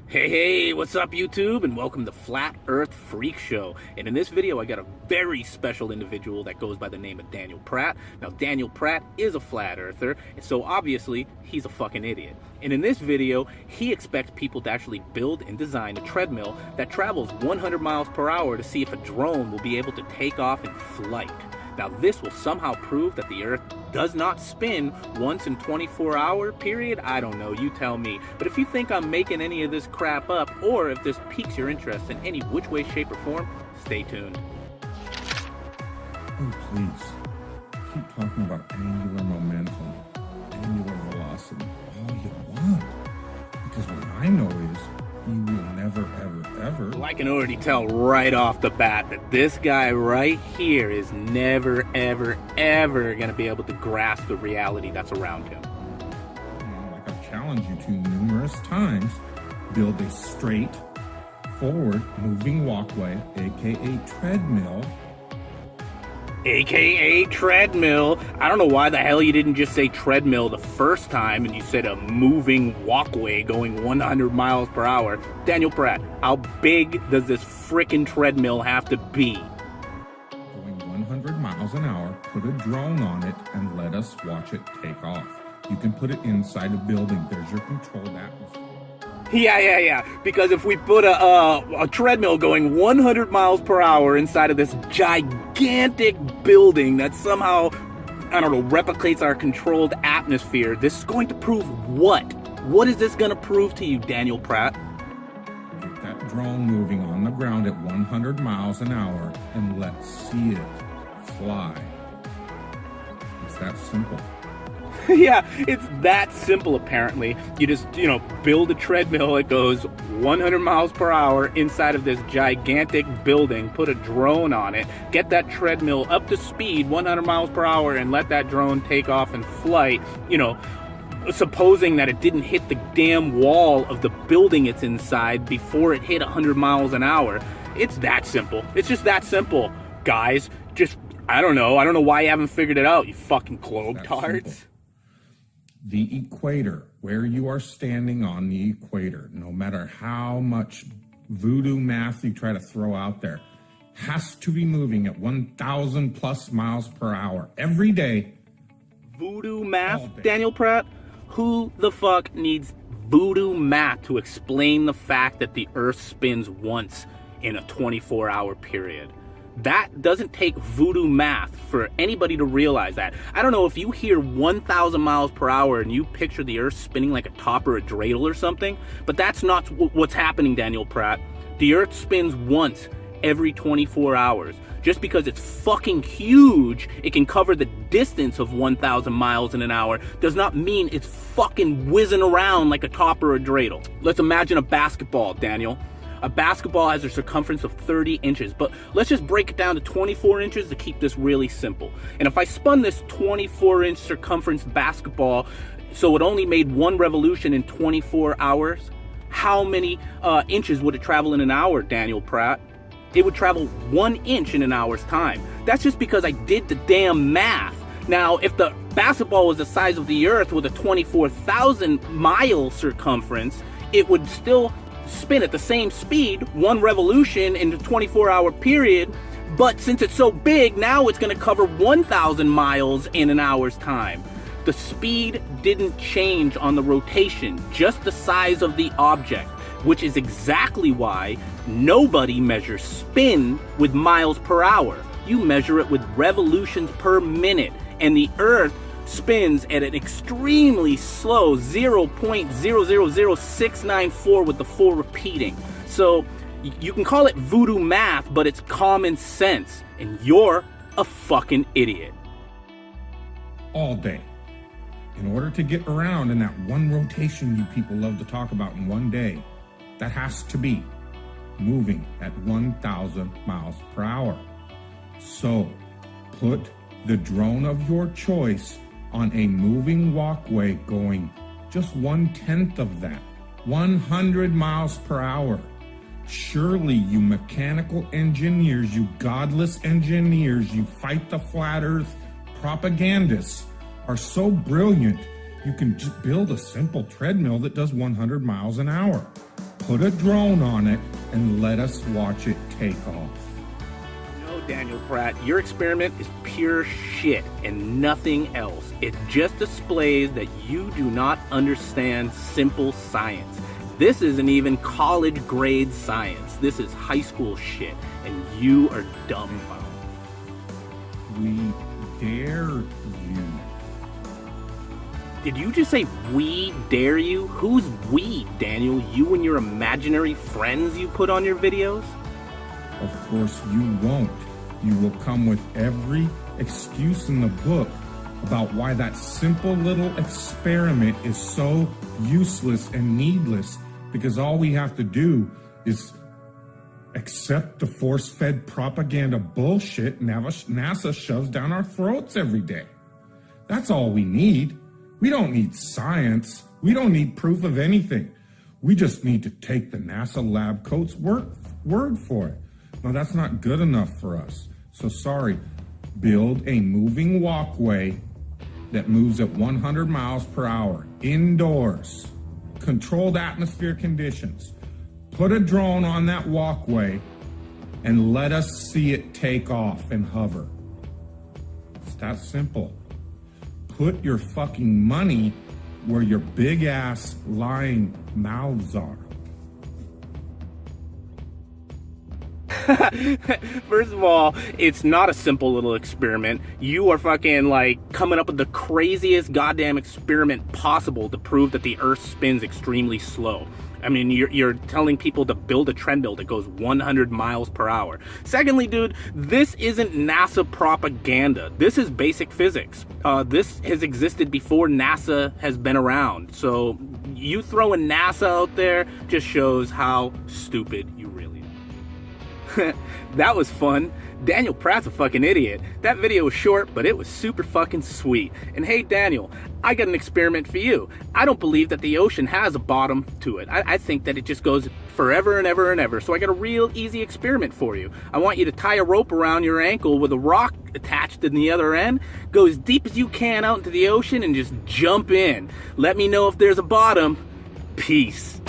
Hey, what's up YouTube, and welcome to Flat Earth Freak Show. And in this video I got a very special individual that goes by the name of Daniel Pratt. Now Daniel Pratt is a flat earther, and so obviously he's a fucking idiot. And in this video he expects people to actually build and design a treadmill that travels 100 miles per hour to see if a drone will be able to take off in flight. Now this will somehow prove that the Earth does not spin once in 24-hour period. I don't know, you tell me. But if you think I'm making any of this crap up, or if this piques your interest in any which way, shape, or form, stay tuned. Oh, please. Keep talking about angular momentum, angular velocity, all you want. Because what I know is you will never, ever, ever... Well, I can already tell right off the bat that this guy right here is never, ever, ever going to be able to grasp the reality that's around him. Like I've challenged you to numerous times, build a straight, forward, moving walkway, aka treadmill. AKA treadmill. I don't know why the hell you didn't just say treadmill the first time and you said a moving walkway going 100 miles per hour. Daniel Pratt, how big does this frickin' treadmill have to be? Going 100 miles an hour, put a drone on it, and let us watch it take off. You can put it inside a building. There's your controlled atmosphere. Yeah. Because if we put a treadmill going 100 miles per hour inside of this gigantic building that somehow, I don't know, replicates our controlled atmosphere, this is going to prove what? What is this going to prove to you, Daniel Pratt? Get that drone moving on the ground at 100 miles an hour and let's see it fly. It's that simple. Yeah, it's that simple apparently. You just, build a treadmill that goes 100 miles per hour inside of this gigantic building, put a drone on it, get that treadmill up to speed 100 miles per hour and let that drone take off in flight, supposing that it didn't hit the damn wall of the building it's inside before it hit 100 miles an hour. It's that simple. It's just that simple, guys. I don't know why you haven't figured it out, you fucking globetards. The equator, where you are standing on the equator, no matter how much voodoo math you try to throw out there, has to be moving at 1,000 plus miles per hour every day. Voodoo math, Daniel Pratt? Who the fuck needs voodoo math to explain the fact that the Earth spins once in a 24-hour period? That doesn't take voodoo math for anybody to realize that. I don't know if you hear 1,000 miles per hour and you picture the Earth spinning like a top or a dreidel or something, but that's not what's happening, Daniel Pratt. The Earth spins once every 24 hours. Just because it's fucking huge, it can cover the distance of 1,000 miles in an hour, does not mean it's fucking whizzing around like a top or a dreidel. Let's imagine a basketball, Daniel. A basketball has a circumference of 30 inches, but let's just break it down to 24 inches to keep this really simple. And if I spun this 24-inch circumference basketball so it only made one revolution in 24 hours, how many inches would it travel in an hour, Daniel Pratt? It would travel 1 inch in an hour's time. That's just because I did the damn math. Now, if the basketball was the size of the Earth with a 24,000-mile circumference, it would still spin at the same speed, one revolution in the 24-hour period, but since it's so big, now it's going to cover 1,000 miles in an hour's time. The speed didn't change on the rotation, just the size of the object, which is exactly why nobody measures spin with miles per hour. You measure it with revolutions per minute, and the Earth spins at an extremely slow 0.000694 with the full repeating. So you can call it voodoo math, but it's common sense, and you're a fucking idiot. All day. In order to get around in that one rotation you people love to talk about in one day, that has to be moving at 1,000 miles per hour. So put the drone of your choice on a moving walkway going just 1/10 of that, 100 miles per hour. Surely you mechanical engineers, you godless engineers, you fight the flat earth propagandists are so brilliant, you can just build a simple treadmill that does 100 miles an hour. Put a drone on it and let us watch it take off. No, Daniel Pratt, your experiment is pure shit and nothing else. It just displays that you do not understand simple science. This isn't even college grade science. This is high school shit, and you are dumbfounded. We dare you. Did you just say we dare you? Who's we, Daniel? You and your imaginary friends you put on your videos? Of course you won't. You will come with every excuse in the book about why that simple little experiment is so useless and needless, because all we have to do is accept the force-fed propaganda bullshit NASA shoves down our throats every day. That's all we need. We don't need science. We don't need proof of anything. We just need to take the NASA lab coat's word for it. Now, that's not good enough for us. So sorry, build a moving walkway that moves at 100 miles per hour, indoors, controlled atmosphere conditions. Put a drone on that walkway and let us see it take off and hover. It's that simple. Put your fucking money where your big ass lying mouths are. First of all, it's not a simple little experiment. You are fucking like coming up with the craziest goddamn experiment possible to prove that the Earth spins extremely slow. I mean, you're telling people to build a treadmill that goes 100 miles per hour. Secondly, dude, this isn't NASA propaganda. This is basic physics. This has existed before NASA has been around. So you throwing NASA out there just shows how stupid you really are. That was fun. Daniel Pratt's a fucking idiot. That video was short, but it was super fucking sweet. And hey, Daniel, I got an experiment for you. I don't believe that the ocean has a bottom to it. I think that it just goes forever and ever and ever. So I got a real easy experiment for you. I want you to tie a rope around your ankle with a rock attached in the other end. Go as deep as you can out into the ocean and just jump in. Let me know if there's a bottom. Peace.